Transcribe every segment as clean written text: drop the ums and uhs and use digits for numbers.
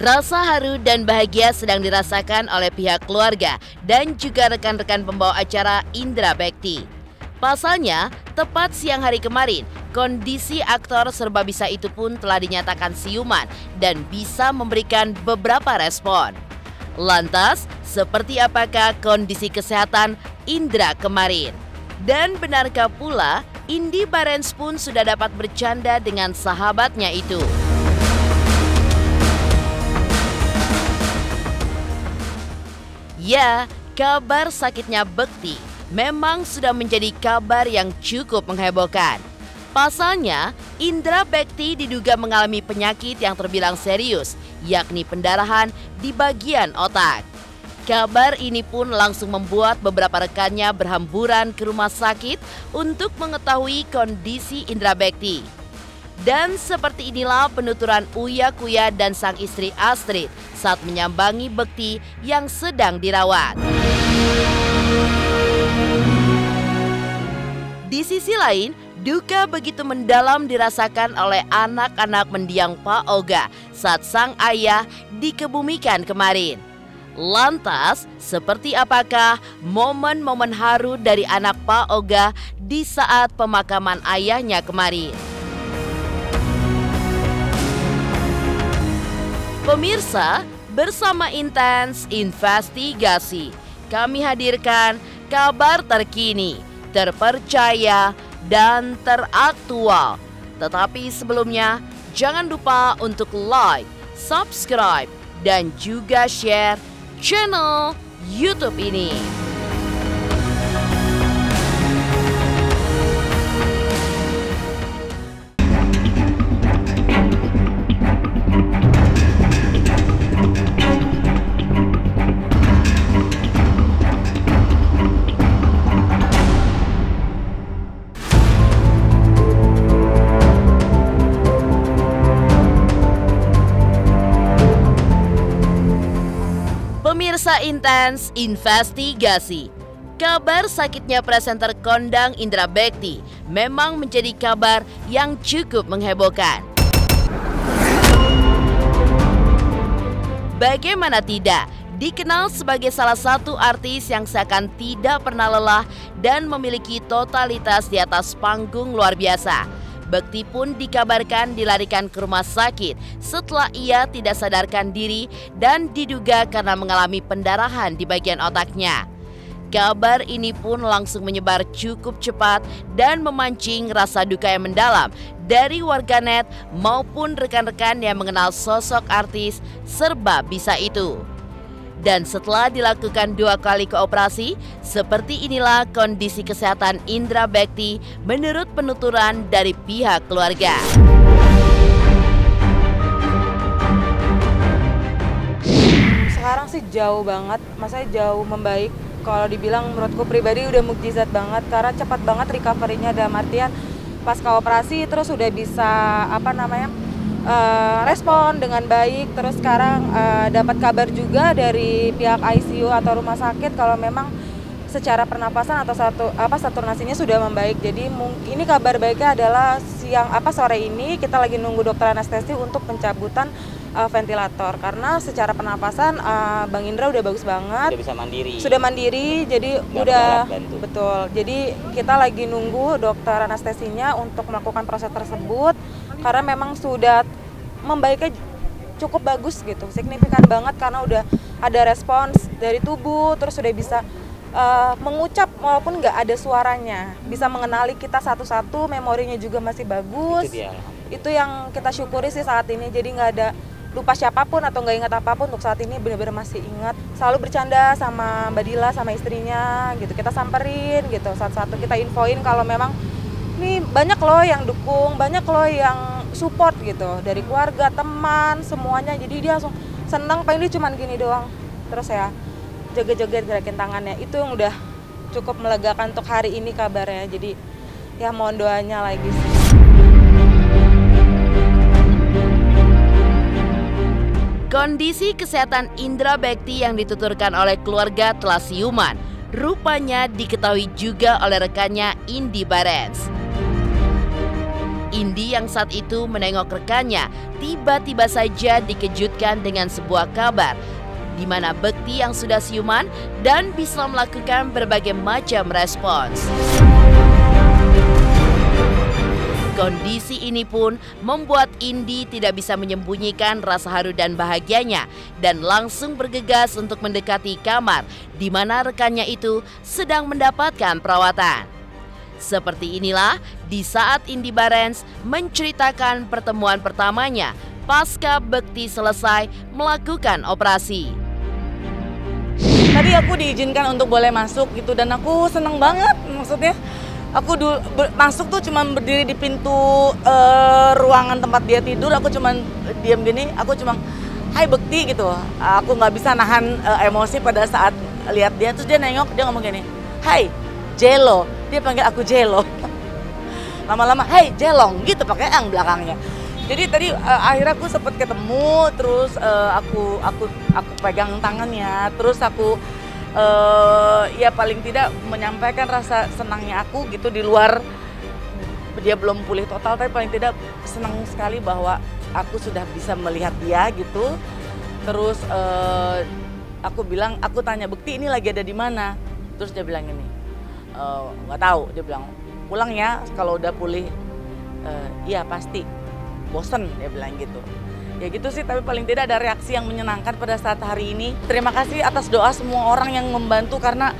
Rasa haru dan bahagia sedang dirasakan oleh pihak keluarga dan juga rekan-rekan pembawa acara Indra Bekti. Pasalnya, tepat siang hari kemarin, kondisi aktor serba bisa itu pun telah dinyatakan siuman dan bisa memberikan beberapa respon. Lantas, seperti apakah kondisi kesehatan Indra kemarin? Dan benarkah pula Indy Barens pun sudah dapat bercanda dengan sahabatnya itu? Ya, kabar sakitnya Bekti memang sudah menjadi kabar yang cukup menghebohkan. Pasalnya, Indra Bekti diduga mengalami penyakit yang terbilang serius, yakni pendarahan di bagian otak. Kabar ini pun langsung membuat beberapa rekannya berhamburan ke rumah sakit untuk mengetahui kondisi Indra Bekti. Dan seperti inilah penuturan Uya Kuya dan sang istri Astrid saat menyambangi Bekti yang sedang dirawat. Di sisi lain, duka begitu mendalam dirasakan oleh anak-anak mendiang Pak Oga saat sang ayah dikebumikan kemarin. Lantas, seperti apakah momen-momen haru dari anak Pak Oga di saat pemakaman ayahnya kemarin? Pemirsa, bersama Intens Investigasi, kami hadirkan kabar terkini, terpercaya, dan teraktual. Tetapi sebelumnya, jangan lupa untuk like, subscribe, dan juga share channel YouTube ini. Pemirsa Intens Investigasi, kabar sakitnya presenter kondang Indra Bekti memang menjadi kabar yang cukup menghebohkan. Bagaimana tidak, dikenal sebagai salah satu artis yang seakan tidak pernah lelah dan memiliki totalitas di atas panggung luar biasa. Bekti pun dikabarkan dilarikan ke rumah sakit setelah ia tidak sadarkan diri dan diduga karena mengalami pendarahan di bagian otaknya. Kabar ini pun langsung menyebar cukup cepat dan memancing rasa duka yang mendalam dari warganet maupun rekan-rekan yang mengenal sosok artis serba bisa itu. Dan setelah dilakukan 2 kali operasi, seperti inilah kondisi kesehatan Indra Bekti menurut penuturan dari pihak keluarga. Sekarang sih jauh banget, maksudnya jauh membaik. Kalau dibilang menurutku pribadi udah mukjizat banget karena cepat banget recovery-nya, dalam artian pasca operasi terus udah bisa respon dengan baik. Terus sekarang dapat kabar juga dari pihak ICU atau rumah sakit kalau memang secara pernapasan atau saturasinya sudah membaik. Jadi ini kabar baiknya adalah sore ini kita lagi nunggu dokter anestesi untuk pencabutan ventilator karena secara pernapasan Bang Indra udah bagus banget. Sudah mandiri, jadi udah betul. Jadi kita lagi nunggu dokter anestesinya untuk melakukan proses tersebut. Karena memang sudah membaiknya cukup bagus gitu, signifikan banget karena udah ada respons dari tubuh, terus sudah bisa mengucap walaupun nggak ada suaranya, bisa mengenali kita satu-satu, memorinya juga masih bagus. Itu yang kita syukuri sih saat ini, jadi nggak ada lupa siapapun atau nggak ingat apapun. Untuk saat ini benar-benar masih ingat, selalu bercanda sama Mbak Dila sama istrinya gitu, kita samperin gitu, satu-satu kita infoin kalau memang ini banyak loh yang dukung, banyak loh yang support gitu dari keluarga, teman, semuanya. Jadi dia langsung senang, paling dia cuman gini doang. Terus ya joget-joget gerakin tangannya, itu yang udah cukup melegakan untuk hari ini kabarnya. Jadi ya mohon doanya lagi sih. Kondisi kesehatan Indra Bekti yang dituturkan oleh keluarga telah siuman, rupanya diketahui juga oleh rekannya Indy Barens. Indi yang saat itu menengok rekannya tiba-tiba saja dikejutkan dengan sebuah kabar di mana Bekti yang sudah siuman dan bisa melakukan berbagai macam respons. Kondisi ini pun membuat Indi tidak bisa menyembunyikan rasa haru dan bahagianya dan langsung bergegas untuk mendekati kamar di mana rekannya itu sedang mendapatkan perawatan. Seperti inilah di saat Indi Barens menceritakan pertemuan pertamanya pasca Bekti selesai melakukan operasi. Tadi aku diizinkan untuk boleh masuk gitu dan aku seneng banget, maksudnya aku masuk tuh cuman berdiri di pintu ruangan tempat dia tidur, aku cuman diam gini, aku cuma hai Bekti gitu. Aku nggak bisa nahan emosi pada saat lihat dia, terus dia nengok, dia ngomong gini, hai Jelo, dia panggil aku Jelo. Lama-lama, hai Jelong gitu pakai ang belakangnya. Jadi tadi akhirnya aku sempat ketemu, terus aku pegang tangannya, terus aku ya paling tidak menyampaikan rasa senangnya aku gitu di luar dia belum pulih total, tapi paling tidak senang sekali bahwa aku sudah bisa melihat dia gitu. Terus aku bilang, aku tanya Bekti ini lagi ada di mana? Terus dia bilang ini, nggak tahu. Dia bilang pulang ya kalau udah pulih. Iya pasti. Bosen, dia bilang gitu. Ya gitu sih, tapi paling tidak ada reaksi yang menyenangkan pada saat hari ini. Terima kasih atas doa semua orang yang membantu, karena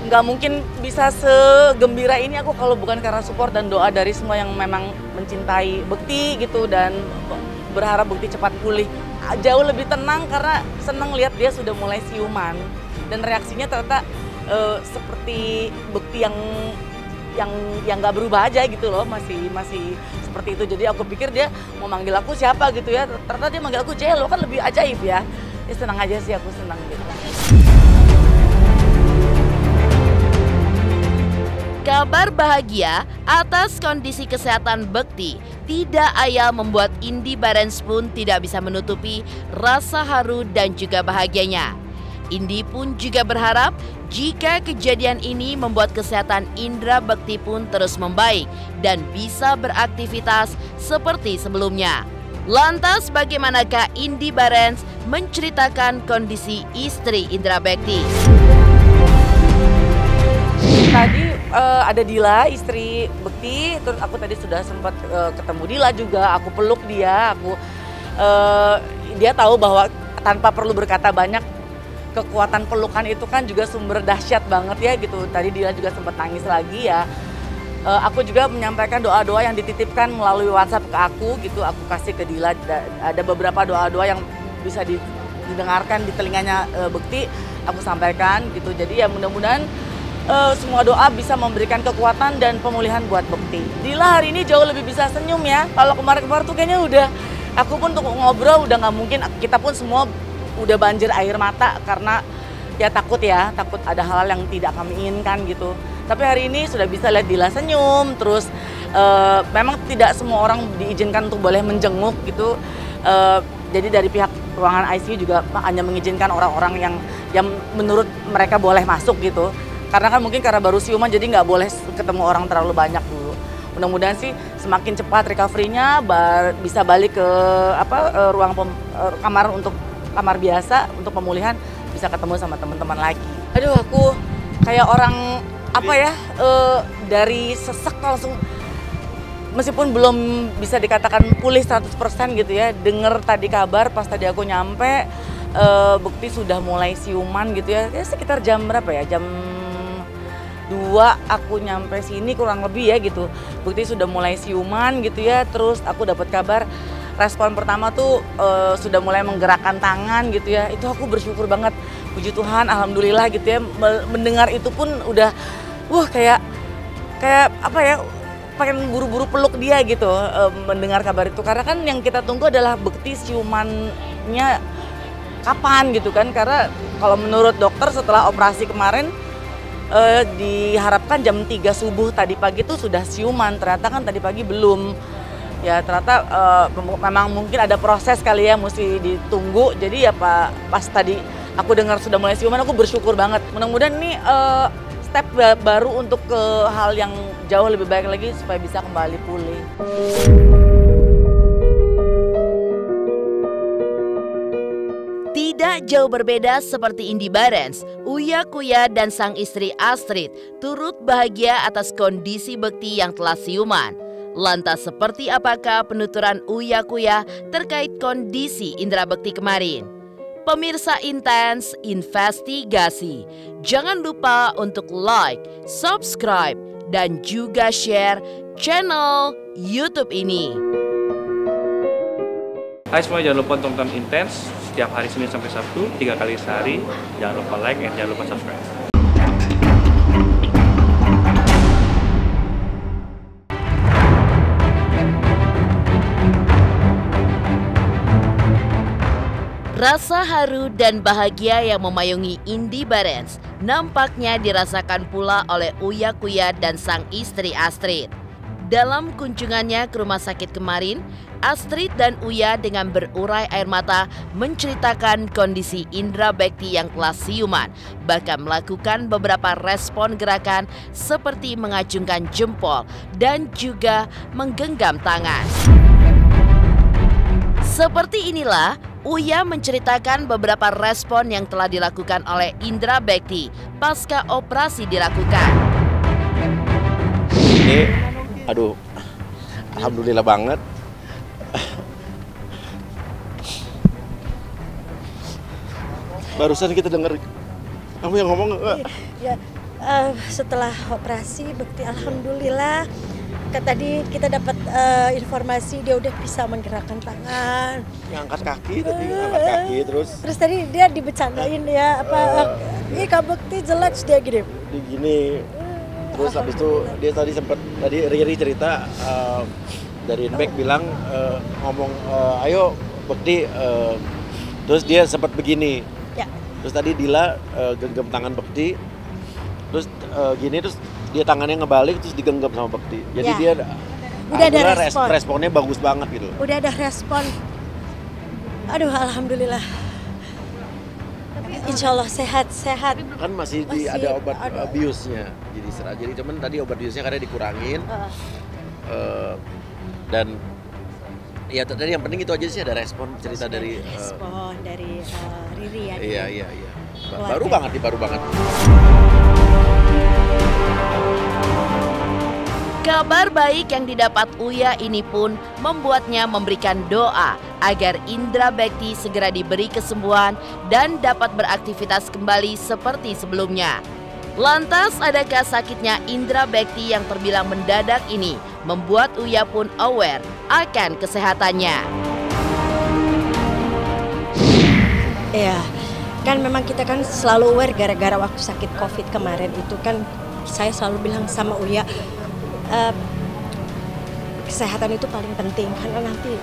nggak mungkin bisa segembira ini aku kalau bukan karena support dan doa dari semua yang memang mencintai Bekti gitu dan berharap Bekti cepat pulih. Jauh lebih tenang karena senang lihat dia sudah mulai siuman dan reaksinya ternyata seperti Bekti yang nggak berubah aja gitu loh, masih seperti itu. Jadi aku pikir dia mau manggil aku siapa gitu ya, ternyata dia manggil aku Jelo, kan lebih ajaib ya. Ya senang aja sih, aku senang gitu. Kabar bahagia atas kondisi kesehatan Bekti tidak ayal membuat Indi Barens pun tidak bisa menutupi rasa haru dan juga bahagianya. Indi pun juga berharap jika kejadian ini membuat kesehatan Indra Bekti pun terus membaik dan bisa beraktivitas seperti sebelumnya. Lantas bagaimanakah Indi Barens menceritakan kondisi istri Indra Bekti? Tadi ada Dila, istri Bekti, terus aku tadi sudah sempat ketemu Dila juga, aku peluk dia, dia tahu bahwa tanpa perlu berkata banyak, kekuatan pelukan itu kan juga sumber dahsyat banget ya gitu. Tadi Dila juga sempat nangis lagi ya. Aku juga menyampaikan doa-doa yang dititipkan melalui WhatsApp ke aku gitu, aku kasih ke Dila. Ada beberapa doa-doa yang bisa didengarkan di telinganya Bekti, aku sampaikan gitu. Jadi ya mudah-mudahan semua doa bisa memberikan kekuatan dan pemulihan buat Bekti. Dila hari ini jauh lebih bisa senyum ya. Kalau kemarin-kemarin tuh kayaknya udah, aku pun untuk ngobrol udah nggak mungkin, kita pun semua udah banjir air mata karena ya takut ada hal-hal yang tidak kami inginkan gitu. Tapi hari ini sudah bisa lihat Dila senyum, terus memang tidak semua orang diizinkan untuk boleh menjenguk gitu. Jadi dari pihak ruangan ICU juga hanya mengizinkan orang-orang yang menurut mereka boleh masuk gitu. Karena kan mungkin karena baru siuman jadi nggak boleh ketemu orang terlalu banyak dulu. Mudah-mudahan sih semakin cepat recovery-nya bisa balik ke ruang kamar biasa untuk pemulihan, bisa ketemu sama teman-teman lagi. Aduh, aku kayak orang dari sesek langsung, meskipun belum bisa dikatakan pulih 100% gitu ya, denger tadi kabar pas tadi aku nyampe Bekti sudah mulai siuman gitu ya, sekitar jam berapa ya, jam 2 aku nyampe sini kurang lebih ya gitu. Bekti sudah mulai siuman gitu ya, terus aku dapat kabar respon pertama tuh sudah mulai menggerakkan tangan gitu ya. Itu aku bersyukur banget, puji Tuhan, alhamdulillah gitu ya. Mendengar itu pun udah kayak pengen buru-buru peluk dia gitu, mendengar kabar itu. Karena kan yang kita tunggu adalah Bekti siumannya kapan gitu kan. Karena kalau menurut dokter setelah operasi kemarin diharapkan jam 3 subuh tadi pagi tuh sudah siuman. Ternyata kan tadi pagi belum. Ya ternyata memang mungkin ada proses kali ya, mesti ditunggu. Jadi ya pas tadi aku dengar sudah mulai siuman, aku bersyukur banget. Mudah-mudahan ini step baru untuk ke hal yang jauh lebih baik lagi supaya bisa kembali pulih. Tidak jauh berbeda seperti Indy Barens, Uya Kuya dan sang istri Astrid turut bahagia atas kondisi Bekti yang telah siuman. Lantas seperti apakah penuturan Uya Kuya terkait kondisi Indra Bekti kemarin? Pemirsa Intens Investigasi, jangan lupa untuk like, subscribe, dan juga share channel YouTube ini. Hai semua, jangan lupa tonton Intens setiap hari Senin sampai Sabtu 3 kali sehari. Jangan lupa like dan jangan lupa subscribe. Rasa haru dan bahagia yang memayungi Indy Barens nampaknya dirasakan pula oleh Uya Kuya dan sang istri Astrid. Dalam kunjungannya ke rumah sakit kemarin, Astrid dan Uya dengan berurai air mata menceritakan kondisi Indra Bekti yang telah siuman, bahkan melakukan beberapa respon gerakan seperti mengacungkan jempol dan juga menggenggam tangan. Seperti inilah Uya menceritakan beberapa respon yang telah dilakukan oleh Indra Bekti pasca operasi dilakukan. Ini, aduh, alhamdulillah banget. Barusan kita dengar kamu yang ngomong. Ya, setelah operasi Bekti alhamdulillah. Tadi kita dapat informasi dia udah bisa menggerakkan tangan. Ngangkat kaki tadi, ngangkat kaki terus. Terus tadi dia dibecandain ya ih Kak Bekti jelek dia gini. Gini. Terus habis itu dia tadi sempat Riri cerita dari Inbek bilang ngomong ayo Bekti, terus dia sempat begini. Ya. Terus tadi Dila genggam tangan Bekti. Terus gini terus dia tangannya ngebalik terus digenggam sama Bekti. Jadi ya. dia udah ada respon. Responnya bagus banget gitu. Udah ada respon. Aduh alhamdulillah. Insya Allah sehat-sehat. Kan masih ada obat biusnya. Jadi cuman tadi obat biusnya kadang dikurangin. Dan ya tadi yang penting itu aja sih, ada respon cerita dari Riri ya. Iya. Baru banget. Kabar baik yang didapat Uya ini pun membuatnya memberikan doa agar Indra Bekti segera diberi kesembuhan dan dapat beraktivitas kembali seperti sebelumnya. Lantas adakah sakitnya Indra Bekti yang terbilang mendadak ini membuat Uya pun aware akan kesehatannya? Iya, kan memang kita kan selalu aware gara-gara waktu sakit COVID kemarin itu kan saya selalu bilang sama Uya, kesehatan itu paling penting karena nanti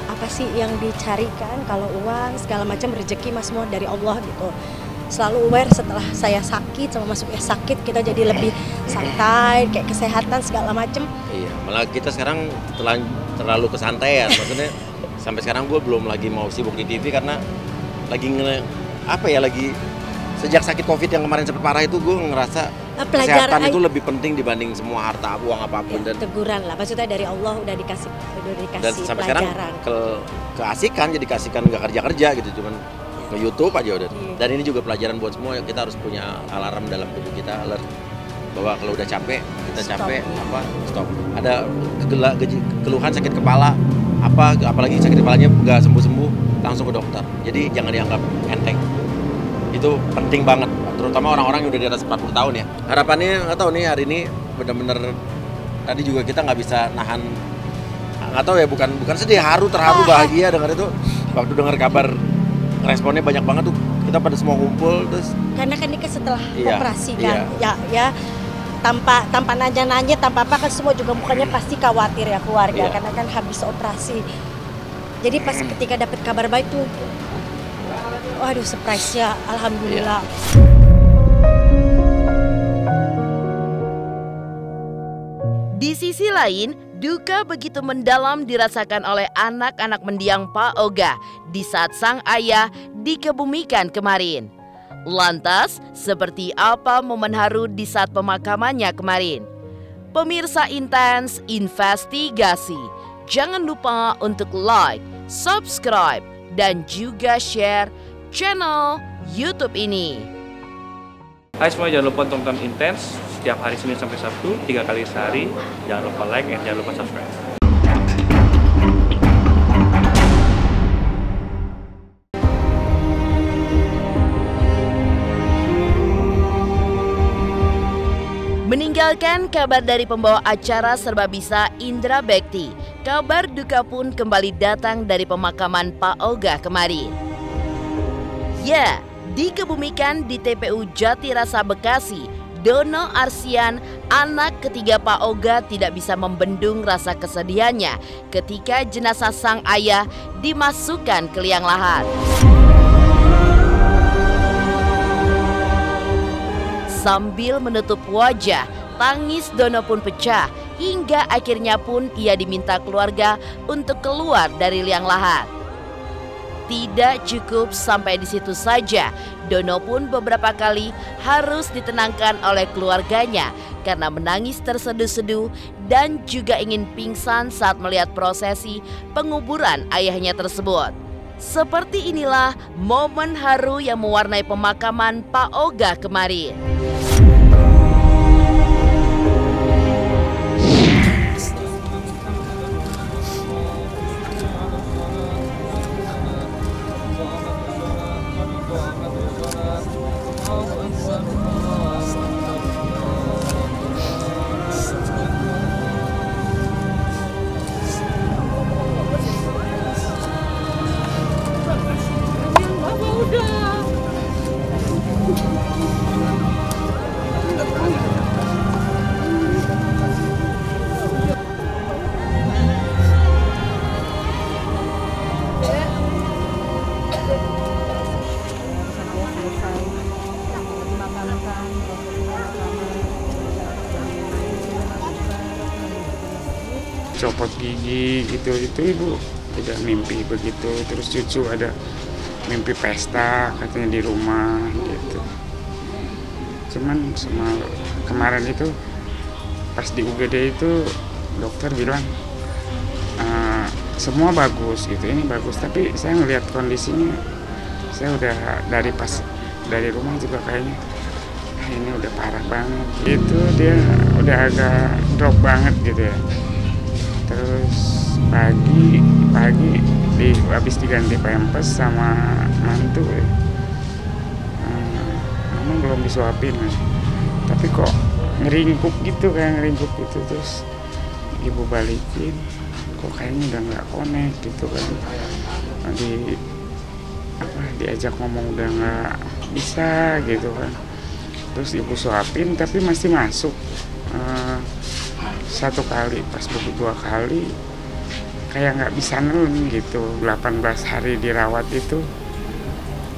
apa sih yang dicarikan kalau uang segala macam rezeki mas semua dari Allah gitu. Selalu aware setelah saya sakit sama Mas Uya sakit kita jadi lebih santai kayak kesehatan segala macam. Iya, malah kita sekarang terlalu kesantaian. Maksudnya sampai sekarang gue belum lagi mau sibuk di TV karena lagi lagi sejak sakit COVID yang kemarin sempat parah itu gue ngerasa kesehatan itu lebih penting dibanding semua harta uang apapun. Ya, dan teguran lah maksudnya dari Allah udah dikasih dan sampai pelajaran. Sekarang keasikan jadi kasihkan nggak kerja gitu cuman nge-YouTube aja udah. Dan ini juga pelajaran buat semua, kita harus punya alarm dalam tubuh kita, alert bahwa kalau udah capek stop. Ada keluhan sakit kepala apalagi sakit kepalanya nggak sembuh langsung ke dokter. Jadi jangan dianggap enteng. Itu penting banget, terutama orang-orang yang udah di atas 40 tahun ya. Harapannya nggak tahu nih hari ini bener-bener tadi juga kita nggak bisa nahan, nggak tahu ya, bukan sedih, terharu bahagia dengar itu. Waktu dengar kabar responnya banyak banget tuh, kita pada semua kumpul terus. Karena kan ini setelah operasi kan, ya tanpa nanya tanpa apa kan semua juga mukanya pasti khawatir ya keluarga karena kan habis operasi. Jadi pas ketika dapat kabar baik tuh, waduh surprise ya, alhamdulillah. Di sisi lain, duka begitu mendalam dirasakan oleh anak-anak mendiang Pak Oga di saat sang ayah dikebumikan kemarin. Lantas, seperti apa momen haru di saat pemakamannya kemarin? Pemirsa Intens Investigasi, jangan lupa untuk like, subscribe, dan juga share channel YouTube ini. Hai semua, jangan lupa tonton Intens setiap hari Senin sampai Sabtu 3 kali sehari. Jangan lupa like dan jangan lupa subscribe. Meninggalkan kabar dari pembawa acara Serba Bisa Indra Bekti, kabar duka pun kembali datang dari pemakaman Pak Oga kemarin. Ya, dikebumikan di TPU Jatirasa Bekasi, Dono Arsian, anak ketiga Pak Oga, tidak bisa membendung rasa kesedihannya ketika jenazah sang ayah dimasukkan ke liang lahat. Sambil menutup wajah, tangis Dono pun pecah hingga akhirnya pun ia diminta keluarga untuk keluar dari liang lahat. Tidak cukup sampai di situ saja, Dono pun beberapa kali harus ditenangkan oleh keluarganya karena menangis terseduh-seduh dan juga ingin pingsan saat melihat prosesi penguburan ayahnya tersebut. Seperti inilah momen haru yang mewarnai pemakaman Pak Oga kemarin. Copot gigi itu ibu udah mimpi begitu, terus cucu ada mimpi pesta katanya di rumah gitu. Cuman kemarin itu pas di UGD itu dokter bilang semua bagus gitu, ini bagus, tapi saya ngelihat kondisinya, saya udah dari rumah juga kayaknya ini udah parah banget gitu, dia udah agak drop banget gitu ya. Terus pagi habis diganti pampers sama mantu ya. Memang belum disuapin kan. Tapi kok ngeringkup gitu, terus ibu balikin, kok kayaknya udah nggak connect gitu kan. Diajak ngomong udah nggak bisa gitu kan. Terus ibu suapin tapi masih masuk. Satu kali, pas dua kali kayak nggak bisa nelen gitu. 18 hari dirawat itu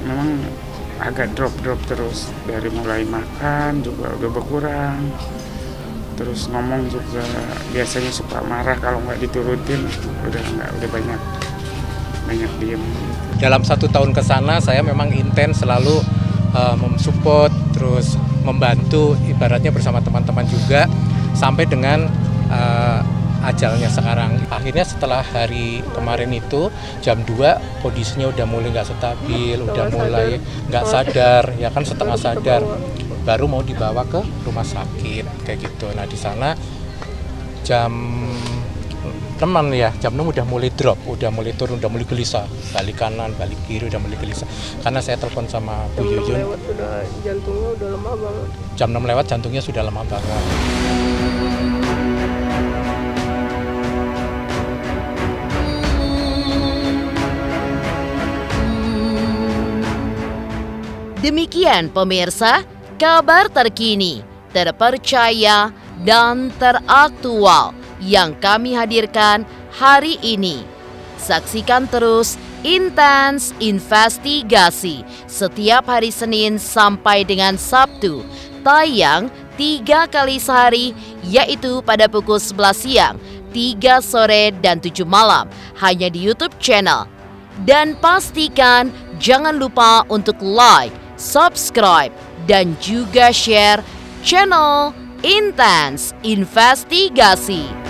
memang agak drop terus, dari mulai makan juga udah berkurang, terus ngomong juga biasanya suka marah kalau nggak diturutin, udah banyak diem. Dalam 1 tahun ke sana saya memang intens selalu mensupport, terus membantu ibaratnya bersama teman-teman juga sampai dengan ajalnya sekarang. Akhirnya setelah hari kemarin itu jam 2 kondisinya udah mulai nggak stabil, udah mulai nggak sadar, ya kan setengah sadar, baru mau dibawa ke rumah sakit kayak gitu. Nah di sana jam 6 udah mulai drop, udah mulai turun, udah mulai gelisah, balik kanan, balik kiri, udah mulai gelisah. Karena saya telepon sama Bu Yuyun, jantungnya udah lemah banget. Jam 6 lewat jantungnya sudah lemah banget. Demikian pemirsa, kabar terkini, terpercaya, dan teraktual yang kami hadirkan hari ini. Saksikan terus Intens Investigasi setiap hari Senin sampai dengan Sabtu, tayang 3 kali sehari, yaitu pada pukul 11 siang, 3 sore, dan 7 malam, hanya di YouTube channel. Dan pastikan jangan lupa untuk like, subscribe, dan juga share channel Intens Investigasi.